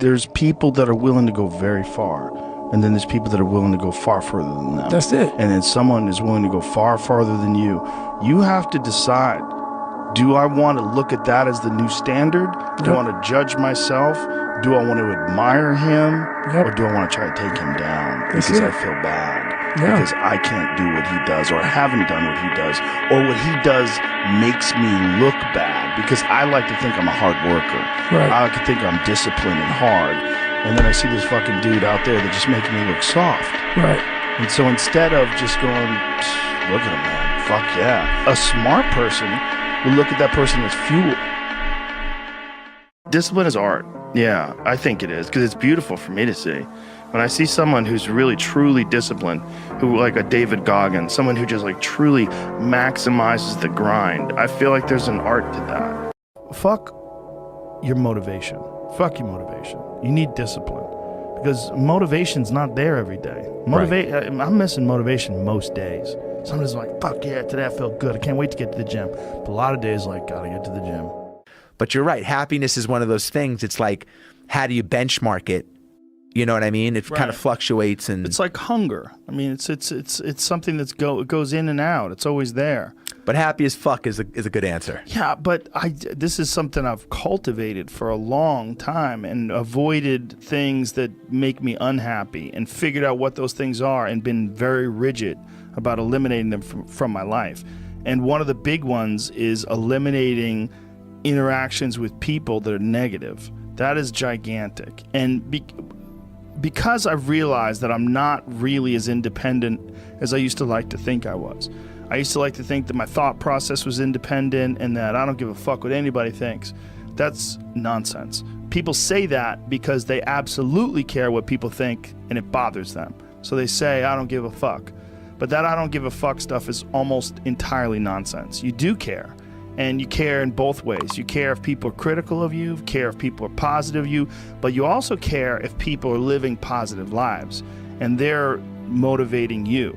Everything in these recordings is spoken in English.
There's people that are willing to go very far, and then there's people that are willing to go far further than them. That's it. And then someone is willing to go far farther than you. You have to decide, do I want to look at that as the new standard? Do I want to judge myself? Do I want to admire him? Or do I want to try to take him down because I feel bad? Because I can't do what he does, or I haven't done what he does, or what he does makes me look bad, because I like to think I'm a hard worker. I like to think I'm disciplined and hard, and then I see this fucking dude out there that just making me look soft. And so instead of just going, look at him, man, fuck yeah, a smart person will look at that person as fuel. Discipline is art. Yeah, I think it is, because it's beautiful for me to see. When I see someone who's really truly disciplined, who like a David Goggins, someone who just like truly maximizes the grind, I feel like there's an art to that. Fuck your motivation. Fuck your motivation. You need discipline, because motivation's not there every day. I'm missing motivation most days. Somebody's like, fuck yeah, today I felt good. I can't wait to get to the gym. But a lot of days like, gotta get to the gym. But you're right. Happiness is one of those things. It's like, how do you benchmark it? You know what I mean? It kind of fluctuates, and it's like hunger. I mean, it's something that's goes in and out. It's always there. But happy as fuck is a good answer. Yeah, but this is something I've cultivated for a long time, and avoided things that make me unhappy, and figured out what those things are, and been very rigid about eliminating them from my life. And one of the big ones is eliminating interactions with people that are negative. That is gigantic. And because I've realized that I'm not really as independent as I used to like to think I was. I used to like to think that my thought process was independent and that I don't give a fuck what anybody thinks. That's nonsense. People say that because they absolutely care what people think and it bothers them. So they say, I don't give a fuck. But that I don't give a fuck stuff is almost entirely nonsense. You do care. And you care in both ways. You care if people are critical of you, care if people are positive of you, but you also care if people are living positive lives and they're motivating you.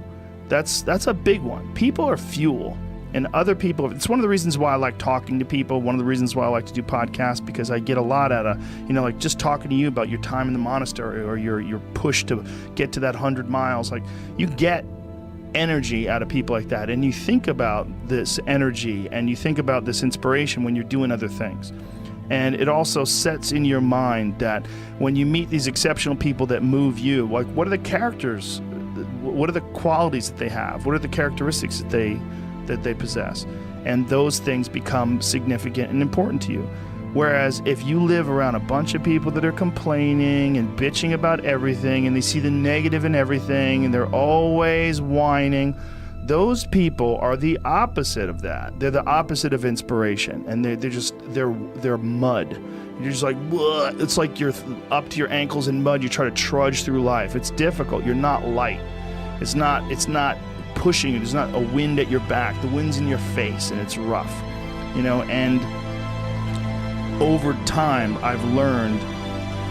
That's a big one. People are fuel, and other people, it's one of the reasons why I like talking to people, one of the reasons why I like to do podcasts, because I get a lot out of, like just talking to you about your time in the monastery or your push to get to that 100 miles. Like, you get energy out of people like that, and you think about this energy and you think about this inspiration when you're doing other things. And it also sets in your mind that when you meet these exceptional people that move you, like, what are the characters, what are the qualities that they have, what are the characteristics that they possess, and those things become significant and important to you. Whereas if you live around a bunch of people that are complaining and bitching about everything, and they see the negative in everything, and they're always whining, those people are the opposite of that. They're the opposite of inspiration, and they're mud. You're just like, whoa. It's like you're up to your ankles in mud. You try to trudge through life. It's difficult. You're not light. It's not pushing you. There's not a wind at your back. The wind's in your face, and it's rough, and over time, I've learned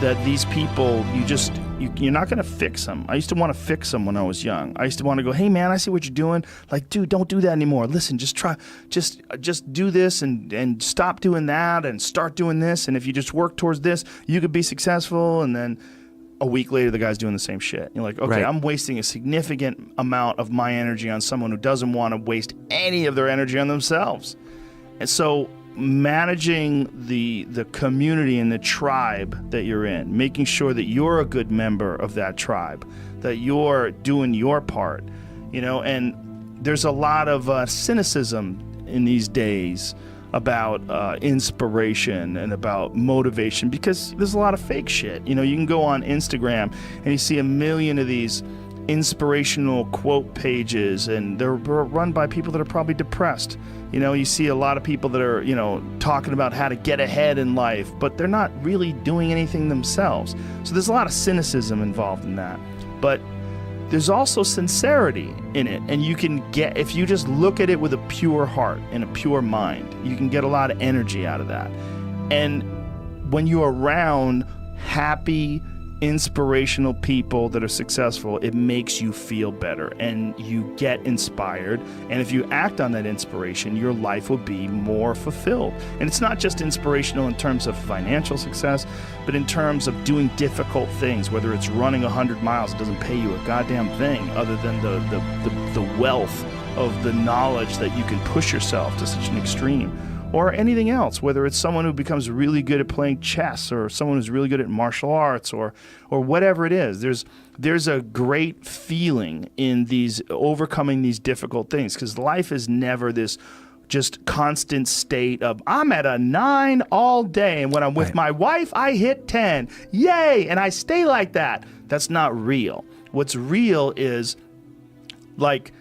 that these people, you're not going to fix them. I used to want to fix them when I was young. I used to want to go, hey man, I see what you're doing. Like, dude, don't do that anymore. Listen, just try, just do this and stop doing that and start doing this. And if you just work towards this, you could be successful. And then a week later, the guy's doing the same shit. You're like, okay, I'm wasting a significant amount of my energy on someone who doesn't want to waste any of their energy on themselves. And so managing the community and the tribe that you're in, making sure that you're a good member of that tribe, that you're doing your part, and there's a lot of cynicism in these days about inspiration and about motivation, because there's a lot of fake shit. You can go on Instagram and you see a million of these inspirational quote pages, and they're run by people that are probably depressed. You see a lot of people that are, talking about how to get ahead in life, but they're not really doing anything themselves. So there's a lot of cynicism involved in that. But there's also sincerity in it, and you can get, if you just look at it with a pure heart and a pure mind, you can get a lot of energy out of that. And when you're around happy, inspirational people that are successful, it makes you feel better and you get inspired. And if you act on that inspiration, your life will be more fulfilled. And it's not just inspirational in terms of financial success, but in terms of doing difficult things, whether it's running 100 miles, it doesn't pay you a goddamn thing other than the wealth of the knowledge that you can push yourself to such an extreme. Or anything else, whether it's someone who becomes really good at playing chess or someone who's really good at martial arts or whatever it is. There's a great feeling in these overcoming these difficult things, because life is never this just constant state of I'm at a 9 all day, and when I'm with my wife I hit 10. Yay! And I stay like that. That's not real. What's real is like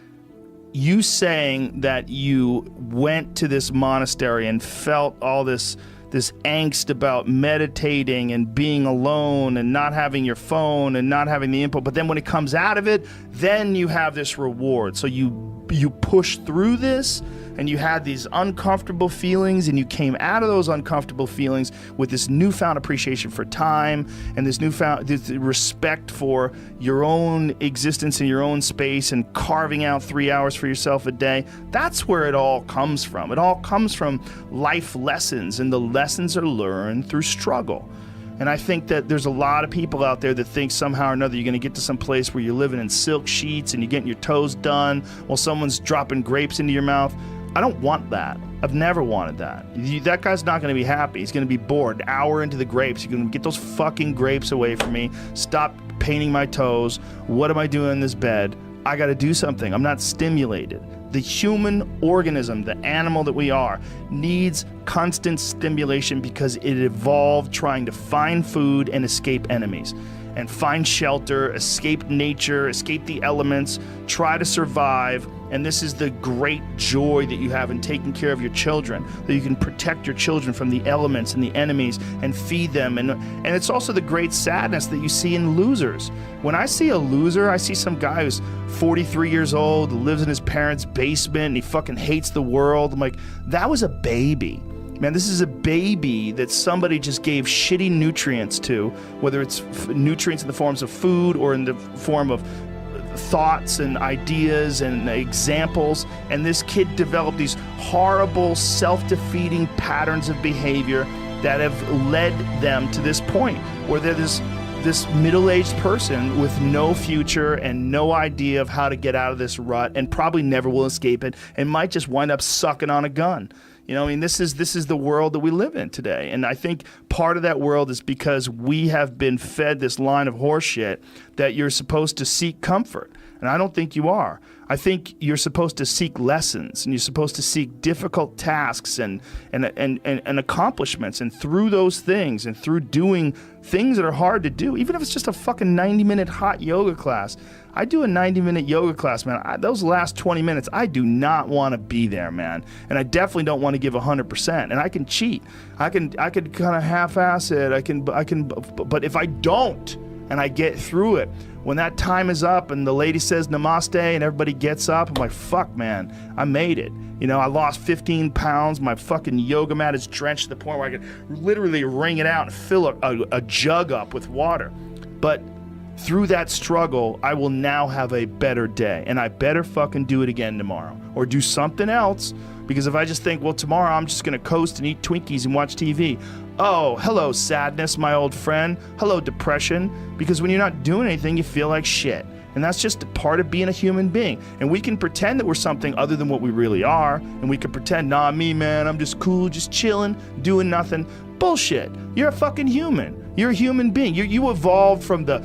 you saying that you went to this monastery and felt all this angst about meditating and being alone and not having your phone and not having the input, but then when it comes out of it, then you have this reward. So you push through this, and you had these uncomfortable feelings, and you came out of those uncomfortable feelings with this newfound appreciation for time and this respect for your own existence in your own space and carving out 3 hours for yourself a day. That's where it all comes from. It all comes from life lessons, and the lessons are learned through struggle. And I think that there's a lot of people out there that think somehow or another you're going to get to some place where you're living in silk sheets and you're getting your toes done while someone's dropping grapes into your mouth. I don't want that. I've never wanted that. That guy's not going to be happy. He's going to be bored. An hour into the grapes, you're going to get those fucking grapes away from me. Stop painting my toes. What am I doing in this bed? I got to do something. I'm not stimulated. The human organism, the animal that we are, needs constant stimulation because it evolved trying to find food and escape enemies, and find shelter, escape nature, escape the elements, try to survive. And this is the great joy that you have in taking care of your children, that you can protect your children from the elements and the enemies and feed them. And it's also the great sadness that you see in losers. When I see a loser, I see some guy who's 43 years old, lives in his parents' basement, and he fucking hates the world. I'm like, that was a baby. Man, this is a baby that somebody just gave shitty nutrients to, whether it's nutrients in the forms of food or in the form of thoughts and ideas and examples. And this kid developed these horrible, self-defeating patterns of behavior that have led them to this point where they're this middle-aged person with no future and no idea of how to get out of this rut, and probably never will escape it, and might just wind up sucking on a gun. You know, I mean, this is the world that we live in today. And I think part of that world is because we have been fed this line of horseshit that you're supposed to seek comfort. And I don't think you are. I think you're supposed to seek lessons, and you're supposed to seek difficult tasks and accomplishments. And through those things, and through doing things that are hard to do, even if it's just a fucking 90-minute hot yoga class. I do a 90-minute yoga class, man. Those last 20 minutes, I do not want to be there, man. And I definitely don't want to give 100%. And I can cheat. I can kind of half-ass it. But if I don't, and I get through it, when that time is up and the lady says namaste and everybody gets up, I'm like, fuck, man, I made it. You know, I lost 15 pounds. My fucking yoga mat is drenched to the point where I could literally wring it out and fill a jug up with water. But through that struggle, I will now have a better day, and I better fucking do it again tomorrow or do something else. Because if I just think, well, tomorrow I'm just going to coast and eat Twinkies and watch TV. Oh, hello, sadness, my old friend. Hello, depression. Because when you're not doing anything, you feel like shit. And that's just a part of being a human being. And we can pretend that we're something other than what we really are. And we can pretend, nah, me, man, I'm just cool, just chilling, doing nothing. Bullshit. You're a fucking human. You're a human being. You evolved from the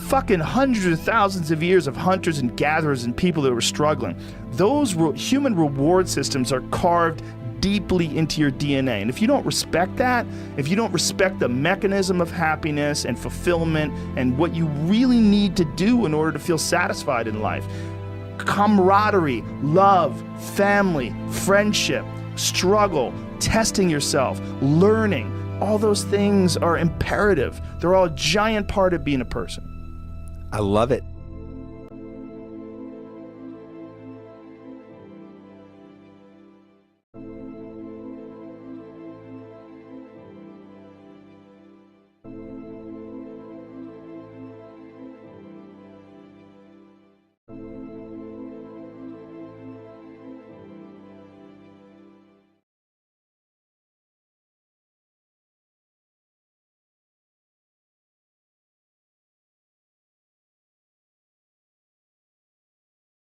fucking hundreds of thousands of years of hunters and gatherers and people that were struggling. Those human reward systems are carved deeply into your DNA. And if you don't respect that, if you don't respect the mechanism of happiness and fulfillment and what you really need to do in order to feel satisfied in life, camaraderie, love, family, friendship, struggle, testing yourself, learning, all those things are imperative. They're all a giant part of being a person. I love it.